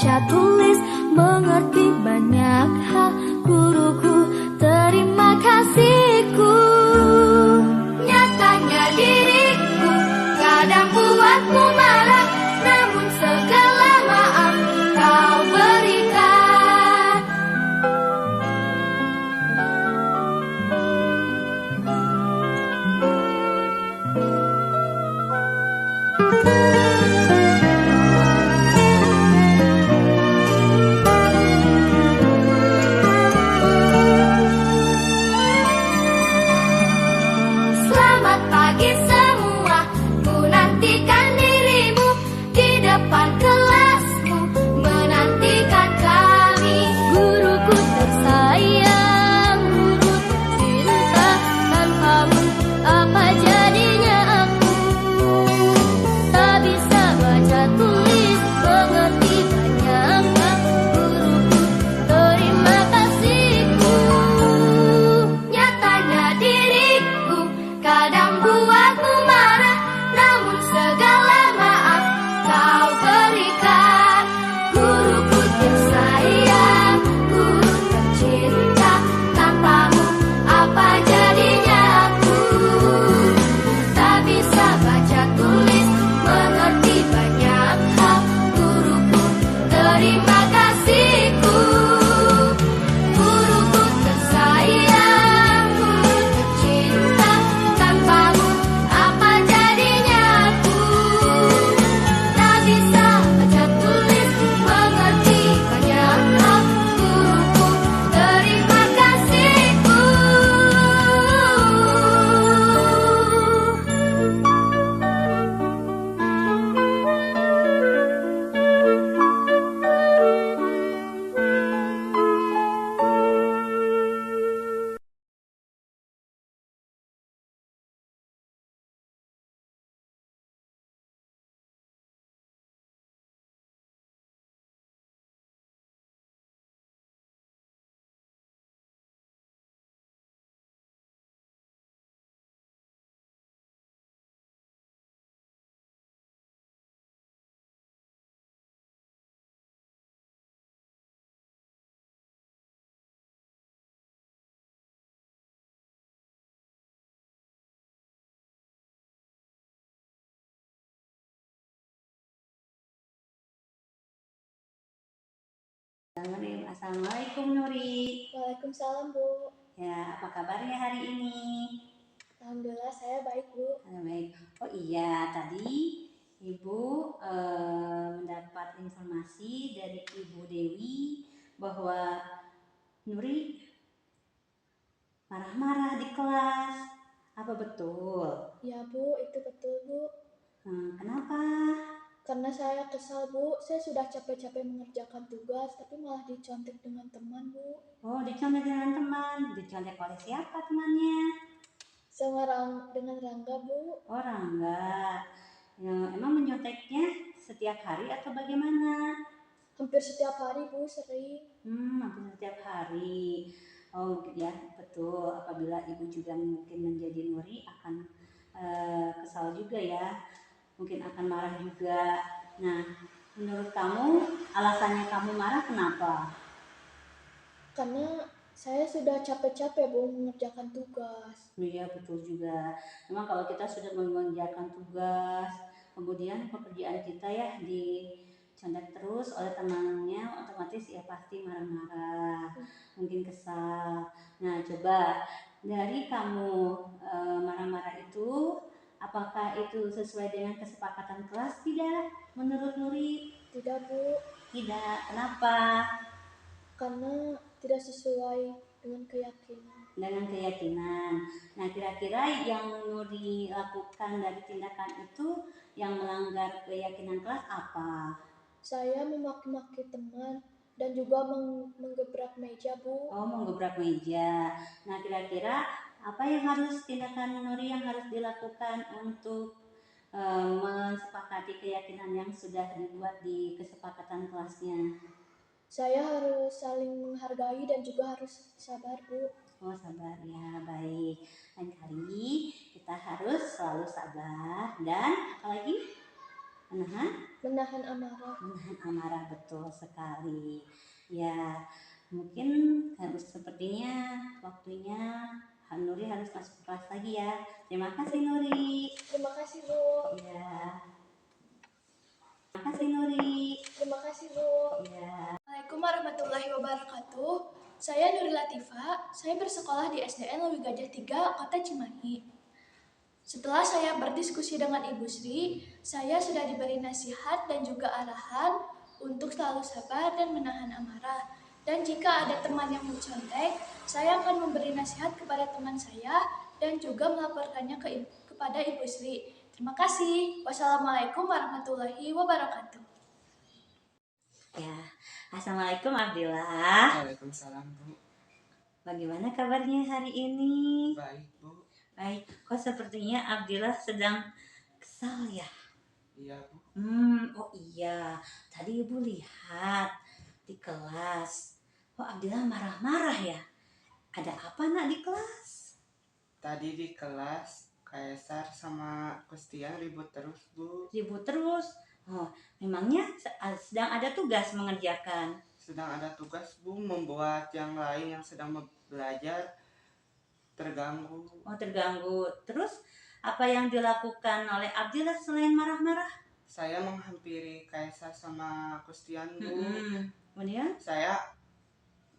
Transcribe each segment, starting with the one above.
baca tulis, mengerti banyak hal. Guruku, terima kasihku. Nyatanya diriku kadang buatmu marah, namun segala maaf kau berikan. Selamat pagi semua, ku nantikan dirimu di depan kelasmu, menantikan kami. Guruku tersayang, guru tercinta, tanpamu apa jadinya aku? Tak bisa baca tulis, mengerti banyak hal. Guruku, terima kasihku. Nyatanya diriku kadang buatmu marah, namun segala maaf kau berikan. Guruku tersayang, guru tercinta, tanpamu apa jadinya aku? Tak bisa baca tulis, mengerti banyak hal. Guruku, terima kasihku. Guruku tersayang, guru tercinta, tanpamu apa jadinya aku? Tak bisa baca tulis, mengerti banyak hal. Guruku, terima kasihku. Assalamualaikum Nuri. Waalaikumsalam, Bu. Ya, apa kabarnya hari ini? Alhamdulillah saya baik, Bu. Baik. Oh iya, tadi Ibu mendapat informasi dari Ibu Dewi bahwa Nuri marah-marah di kelas. Apa betul? Ya, Bu, itu betul, Bu. Kenapa? Karena saya kesal, Bu. Saya sudah capek-capek mengerjakan tugas, tapi malah dicontek dengan teman, Bu. Oh, dicontek dengan teman. Dicontek oleh siapa temannya? Sama dengan Rangga, Bu. Oh, Rangga. Emang menyonteknya setiap hari atau bagaimana? Hampir setiap hari, Bu, sering. Hampir setiap hari. Oh ya, betul. Apabila ibu juga mungkin menjadi Nuri akan kesal juga ya. Mungkin akan marah juga. Nah, menurut kamu alasannya kamu marah kenapa? Karena saya sudah capek-capek, Bu, mengerjakan tugas. Iya, betul juga. Memang kalau kita sudah mengerjakan tugas, kemudian pekerjaan kita ya dicontek terus oleh temannya, otomatis ya pasti marah-marah, mungkin kesal. Nah, coba dari kamu marah-marah itu, apakah itu sesuai dengan kesepakatan kelas? Tidak, menurut Nuri? Tidak, Bu. Tidak. Kenapa? Karena tidak sesuai dengan keyakinan. Dengan keyakinan. Nah, kira-kira yang Nuri lakukan dari tindakan itu yang melanggar keyakinan kelas apa? Saya memaki-maki teman dan juga menggebrak meja, Bu. Oh, menggebrak meja. Nah, kira-kira apa yang harus tindakan Nuri yang harus dilakukan untuk mensepakati keyakinan yang sudah dibuat di kesepakatan kelasnya? Saya harus saling menghargai dan juga harus sabar, Bu. Oh, sabar ya, baik. Lain kali kita harus selalu sabar dan apalagi Menahan amarah. Menahan amarah, betul sekali. Ya, mungkin harus sepertinya waktunya Nuri harus masuk kelas lagi ya. Terima kasih Nuri. Terima kasih, Bu. Ya. Terima kasih Nuri. Terima kasih, Bu. Ya. Assalamualaikum warahmatullahi wabarakatuh. Saya Nuri Latifa. Saya bersekolah di SDN Lewi Gajah 3, Kota Cimahi. Setelah saya berdiskusi dengan Ibu Sri, saya sudah diberi nasihat dan juga arahan untuk selalu sabar dan menahan amarah. Dan jika ada teman yang mencontek, saya akan memberi nasihat kepada teman saya dan juga melaporkannya kepada Ibu Sri. Terima kasih. Wassalamualaikum warahmatullahi wabarakatuh. Ya. Assalamualaikum Abdillah. Waalaikumsalam, Bu. Bagaimana kabarnya hari ini? Baik, Bu. Baik. Kok sepertinya Abdillah sedang kesal ya? Iya, Bu. Oh iya. Tadi Ibu lihat di kelas. Oh Abdillah marah-marah ya? Ada apa nak di kelas? Tadi di kelas, Kaisar sama Kustian ribut terus, Bu. Ribut terus. Oh, memangnya sedang ada tugas mengerjakan. Sedang ada tugas, Bu, membuat yang lain yang sedang belajar terganggu. Oh, terganggu. Terus apa yang dilakukan oleh Abdillah selain marah-marah? Saya menghampiri Kaisar sama Kustian, Bu. Kemudian? Saya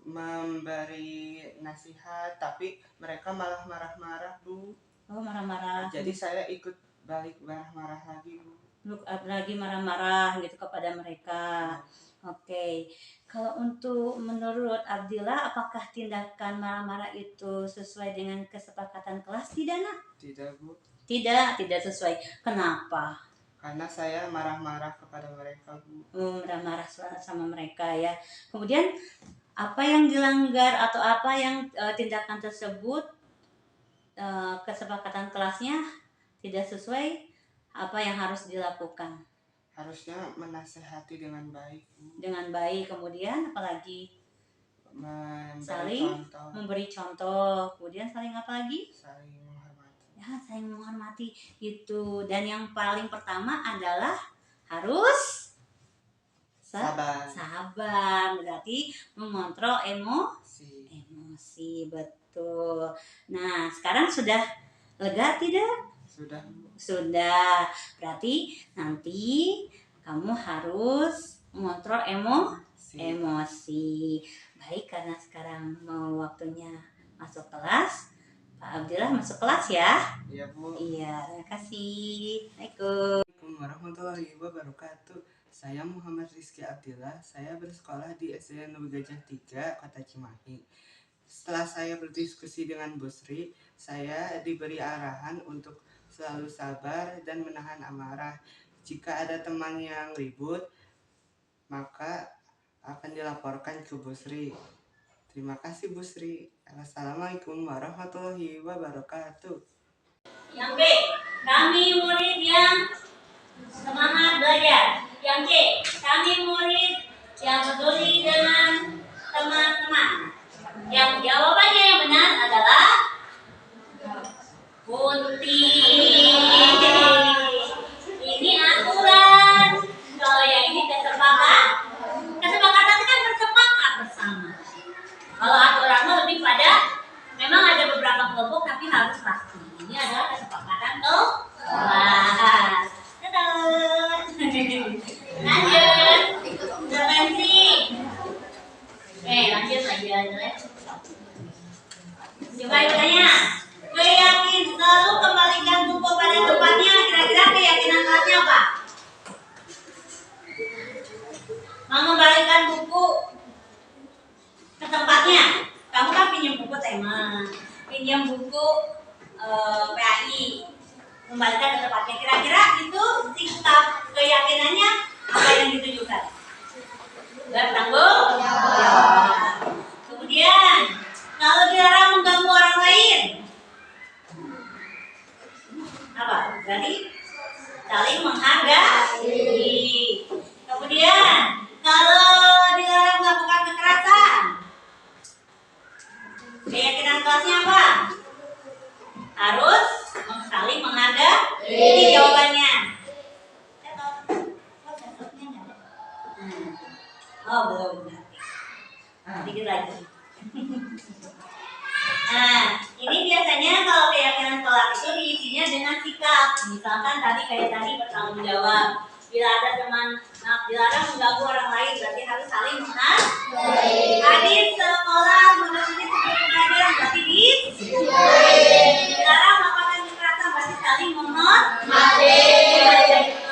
memberi nasihat, tapi mereka malah marah-marah, Bu. Oh, marah-marah. Jadi saya ikut balik marah-marah lagi, Bu. Lagi marah-marah gitu kepada mereka. Oke. Kalau untuk menurut Abdillah, apakah tindakan marah-marah itu sesuai dengan kesepakatan kelas? Tidak, nak? Tidak, Bu. Tidak sesuai. Kenapa? Karena saya marah-marah kepada mereka, Bu. Marah-marah sama mereka ya. Kemudian apa yang dilanggar atau apa yang tindakan tersebut kesepakatan kelasnya tidak sesuai apa yang harus dilakukan? Harusnya menasehati dengan baik, Bu. Dengan baik. Kemudian apalagi? Memberi contoh. Kemudian saling apa lagi? Saling menghormati. Ya, saling menghormati itu. Dan yang paling pertama adalah harus sabar. Berarti mengontrol emosi, betul. Nah, sekarang sudah lega tidak? Sudah, Bu. Sudah. Berarti nanti kamu harus mengontrol emosi. Baik, karena sekarang mau waktunya masuk kelas. Pak Abdillah masuk kelas ya? Iya, Bu. Iya, terima kasih. Assalamualaikum. Assalamualaikum warahmatullahi wabarakatuh. Saya Muhammad Rizky Abdillah. Saya bersekolah di SDN Lewi Gajah 3, Kota Cimahi. Setelah saya berdiskusi dengan Bu Sri, saya diberi arahan untuk selalu sabar dan menahan amarah. Jika ada teman yang ribut, maka akan dilaporkan ke Bu Sri. Terima kasih, Bu Sri. Assalamualaikum warahmatullahi wabarakatuh. Yang B, kami murid yang semangat belajar. Yang C, kami murid yang peduli dengan teman-teman. Yang jawabannya yang benar adalah putih. Ini aturan. Kalau yang ini kesepakatan itu kan bersepakat bersama. Kalau aturannya lebih pada memang ada beberapa kelompok tapi harus pasti. Ini adalah kesepakatan kelas. Lanjut. Intervensi. Lanjut aja. Coba bertanya. Keyakinan selalu kembalikan buku pada tempatnya. Kira-kira keyakinan kelasnya apa? Mengembalikan buku ke tempatnya. Kamu kan pinjam buku tema, pinjam buku PAI, kembalikan ke tempatnya. Kira-kira itu sikap keyakinannya apa yang ditujukan? Bertanggung jawab. Kemudian kalau dilarang mengganggu orang lain, apa? Berarti saling menghargai. Kemudian kalau dilarang melakukan kekerasan, keyakinan kelasnya apa? Harus saling menghargai. Ini jawabannya. Oh, belum. Sedikit lagi. Nah, ini biasanya kalau keyakinan tolak itu diisinya dengan sikap. Misalkan tadi kayak tadi bertanggung jawab. Bila ada teman dilarang mengganggu orang lain, berarti harus saling menghargai. Hadir sekolah menemani sebelum pelajaran, berarti dilarang melakukan kekerasan, berarti saling menghormati.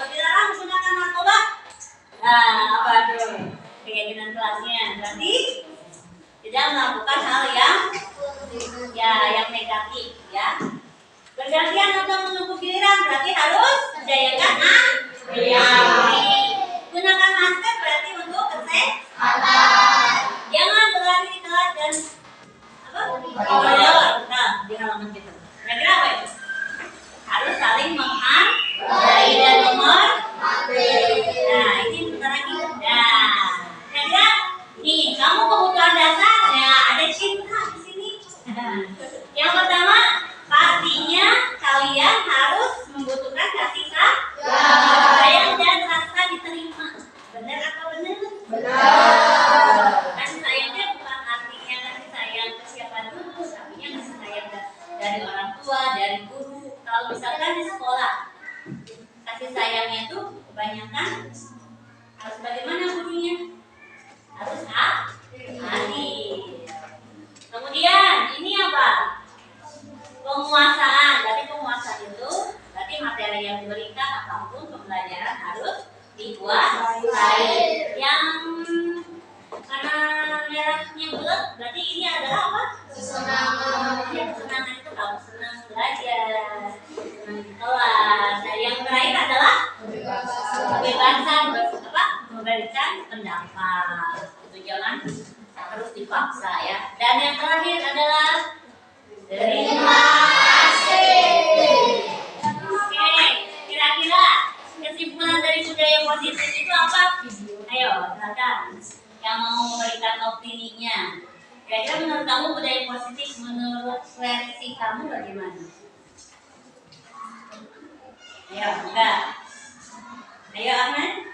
Dilarang menggunakan narkoba. Nah, apa tuh keyakinan kelasnya? Berarti tidak melakukan hal yang negatif ya. Bergantian untuk menunggu giliran berarti harus menjayakan gunakan masker berarti untuk kesehatan. Jangan berlari di kelas dan di halaman kita. Kira-kira apa itu? Harus saling menghargai dan menghormati. Nah, ini sebentar lagi. Nah, kira-kira nih kamu kebutuhan dasar ya ada cinta di sini. Yang pertama, pastinya kalian harus membutuhkan kasih sayang dan rasa diterima. Benar atau benar? Benar. Kasih sayangnya bukan artinya kasih sayang ke siapa dulu, tapi kasih sayang dari orang tua, dari guru. Kalau misalkan di sekolah, kasih sayangnya itu kebanyakan harus bagaimana gurunya? Harus adil. Kemudian ini apa? Penguasaan. Berarti penguasaan itu berarti materi yang diberikan apapun pembelajaran harus dikuasai. Yang karena merahnya bulat berarti ini adalah apa? Kesenangan. Ya, kesenangan itu kamu senang belajar, senang di kelas. Nah, yang terakhir adalah kebebasan memberikan pendapat. Itu jangan harus dipaksa ya. Dan yang terakhir adalah terima kasih. Oke, kira-kira kesimpulan dari budaya positif itu apa? Ayo, silakan. Yang mau memberikan opininya. Kira-kira menurut kamu budaya positif menurut versi kamu bagaimana? Ayo, enggak. Ayo, Ahmad.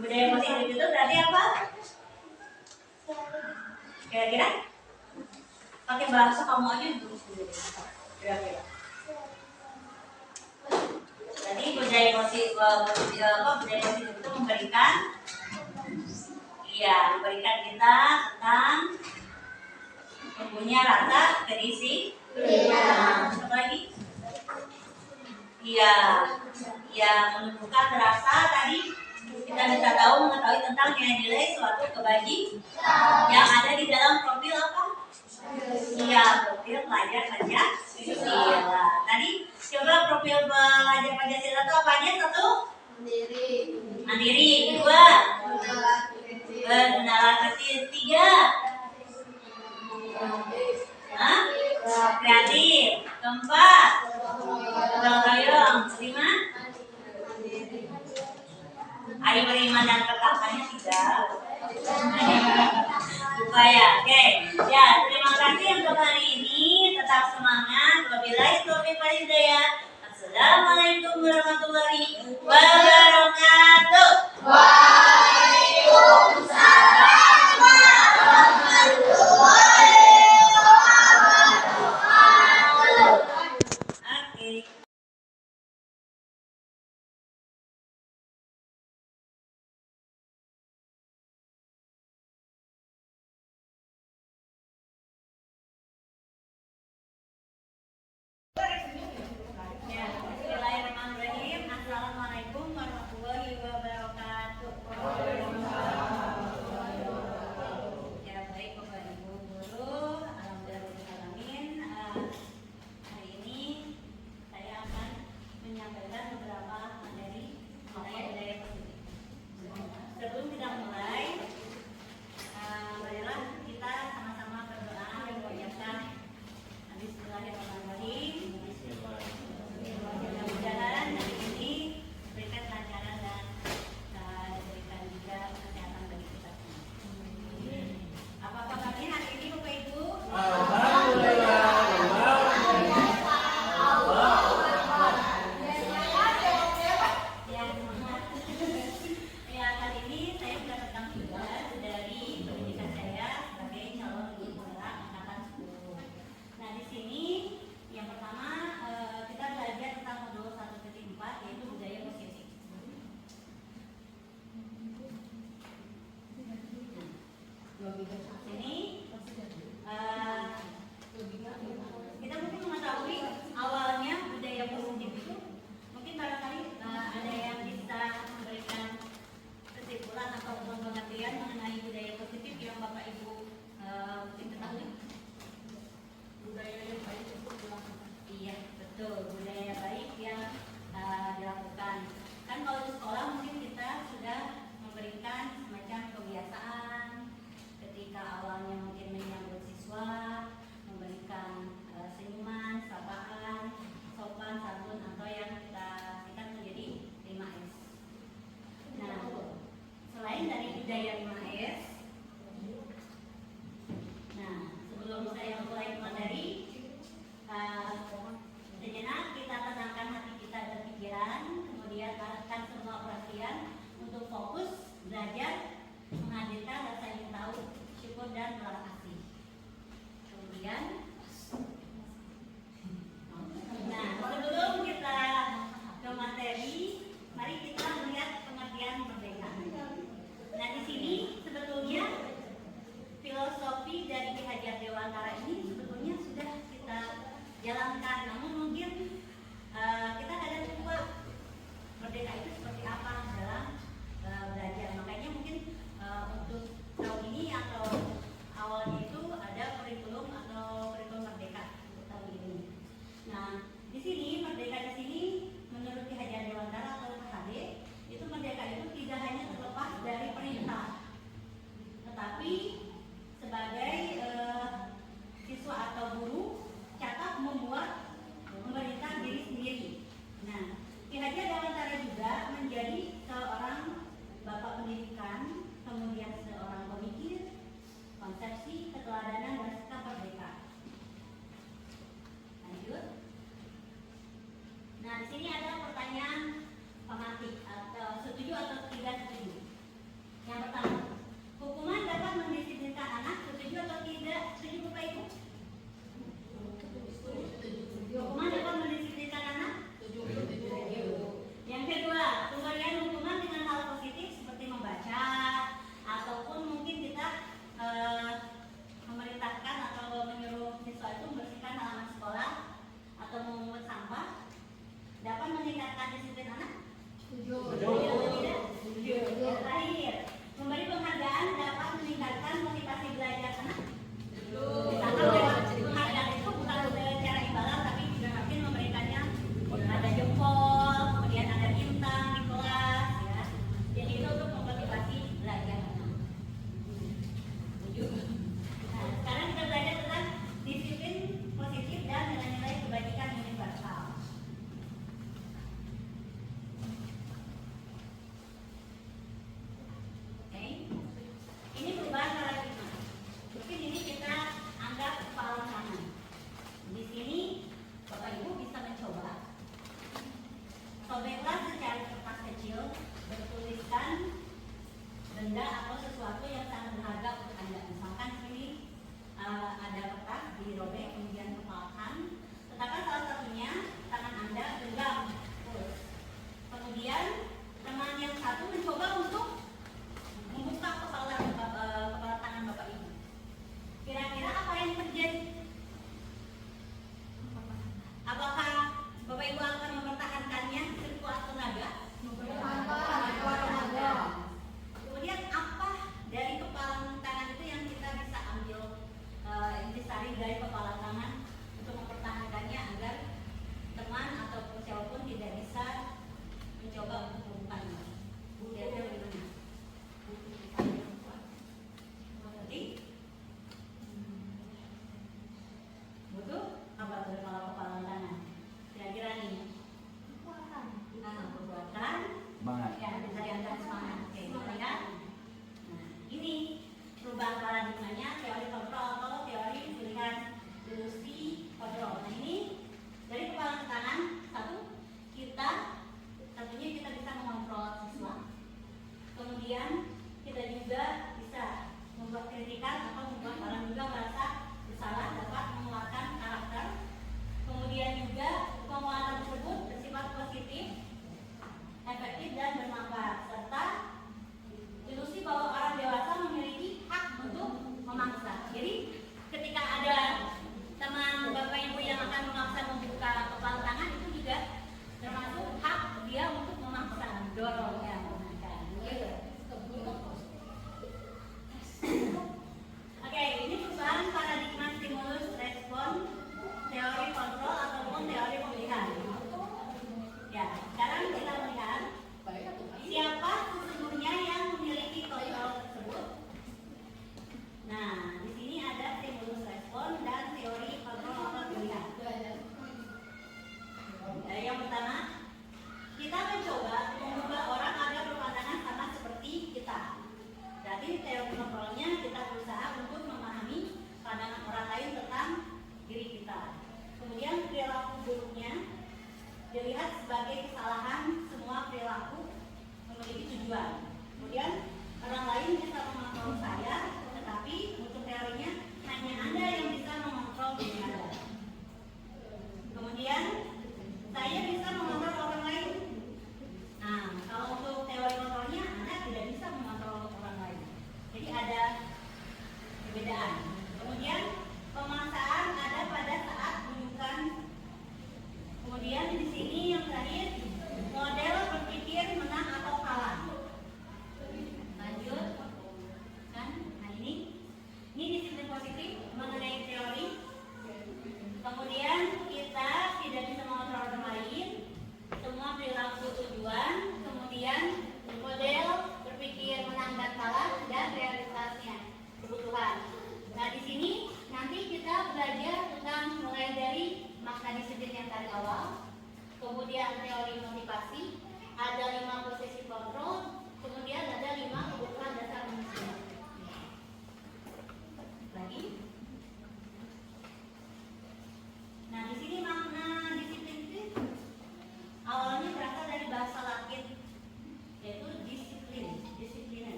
Budaya positif itu berarti apa? Kira-kira? Pakai bahasa kamu aja dulu sendiri. Kira-kira. Jadi budaya positif itu memberikan kita tentang punya rasa kedisiplinan. Apa lagi? Menumbuhkan rasa tadi kita bisa mengetahui tentang nilai-nilai suatu kebajikan yang ada di dalam profil apa? Profil pelajar Pancasila. Tadi coba profil pelajar Pancasila itu apa aja? Satu? Mandiri. Dua? Bernalarasi. Tiga? Kreatif. Keempat? Gotong-royong. Kelima? Ayo beriman dan ketakwanya tidak. Supaya, oke. Ya, terima kasih untuk hari ini. Tetap semangat. Wabillahi taufiq wal hidayah. Assalamualaikum warahmatullahi wabarakatuh. Waalaikumsalam warahmatullahi wabarakatuh. Oke. Bismillahirrahmanirrahim. Assalamualaikum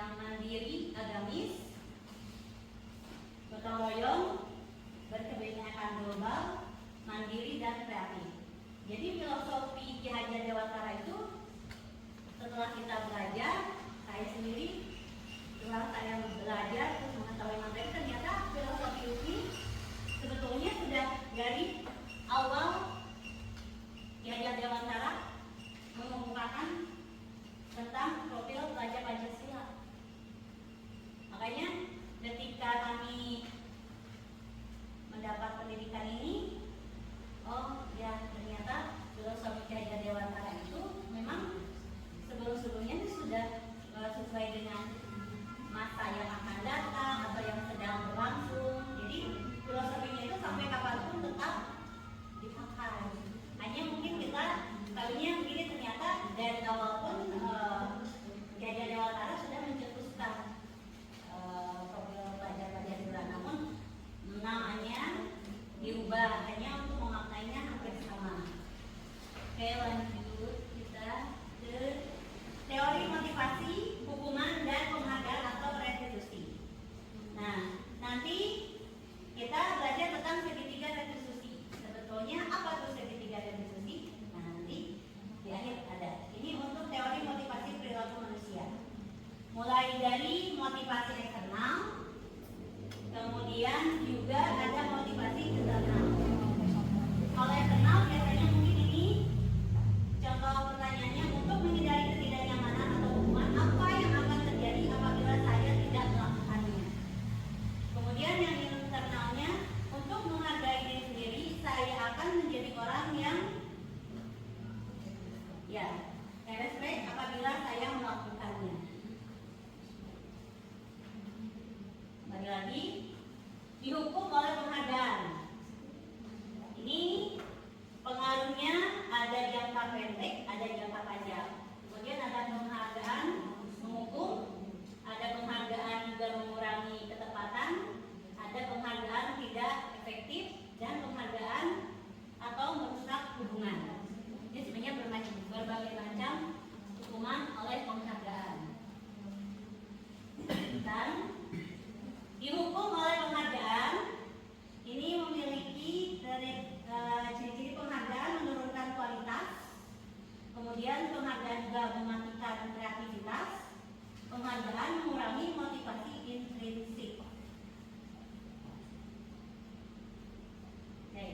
yang mandiri, agamis, gotong royong, berkebinekaan global, mandiri dan kreatif. Jadi filosofi Ki Hajar Dewantara itu setelah kita belajar, saya sendiri setelah saya belajar terus mengetahui materi, ternyata filosofi ini sebetulnya sudah dari awal Ki Hajar Dewantara mengemukakan tentang profil pelajar Pancasila. Makanya ketika kami mendapat pendidikan ini, oh ya ternyata filosofi Ki Hajar Dewantara itu memang sebelum-sebelumnya sudah sesuai dengan masa yang akan datang atau yang sedang berlangsung. Jadi filosofinya itu sampai kapanpun tetap dipakai. Hanya mungkin kita kalinya begini, ternyata dari awal pun Ki Hajar Dewantara sudah mencetuskan profil pelajar-pelajar Dura, namun namanya diubah hanya untuk memaknainya hampir sama. Oke, lanjut kita ke teori motivasi, hukuman, dan penghargaan atau restitusi. Nah, nanti kita belajar tentang segitiga restitusi. Sebetulnya apa tuh segitiga restitusi? Nah, nanti di akhir ada. Ini untuk teori motivasi perilaku manusia. Mulai dari motivasi eksternal, kemudian juga ada motivasi internal. Kalau eksternal biasanya mungkin ini contoh pertanyaannya, untuk menghindari ketidaknyamanan atau hukuman, apa yang akan terjadi apabila saya tidak melakukannya. Kemudian yang internalnya, untuk menghargai diri sendiri, saya akan menjadi orang yang respect apabila saya melakukannya. Kembali lagi, dihukum oleh penghargaan. Ini pengaruhnya ada jangka pendek, ada jangka panjang. Kemudian ada penghargaan menghukum, ada penghargaan juga mengurangi ketepatan, ada penghargaan tidak efektif, dan penghargaan atau merusak hubungan. Ini sebenarnya berbagai macam hukuman oleh penghargaan. Dan dihukum oleh penghargaan ini memiliki ciri-ciri penghargaan menurunkan kualitas, kemudian penghargaan juga mematikan kreativitas, penghargaan mengurangi motivasi intrinsik. Oke,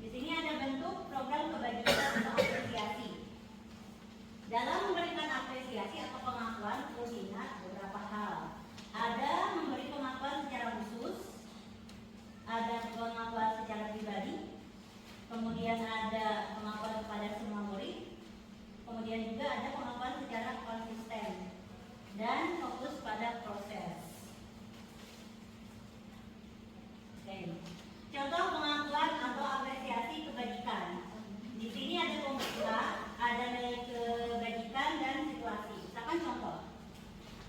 di sini ada bentuk program kebajikan atau apresiasi. Dalam memberikan apresiasi atau pengakuan perlu diingat beberapa hal. Ada memberi pengakuan secara khusus, ada pengakuan secara pribadi, kemudian ada pengakuan kepada semua murid, kemudian juga ada pengakuan secara konsisten dan fokus pada proses. Oke. Contoh pengakuan atau apresiasi kebajikan. Di sini ada pembuka, ada nilai kebajikan dan situasi. Misalkan contoh.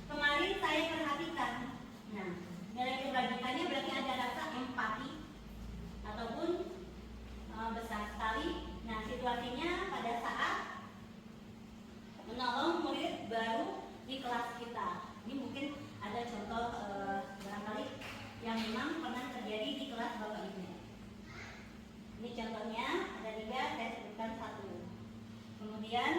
Kemarin saya perhatikan. Nah, nilai kebajikannya berarti ada rasa empati ataupun besar sekali. Nah, situasinya pada saat menolong murid baru di kelas kita. Ini mungkin ada contoh barangkali yang memang pernah terjadi di kelas Bapak Ibu. Ini contohnya ada 3, saya sebutkan 1. Kemudian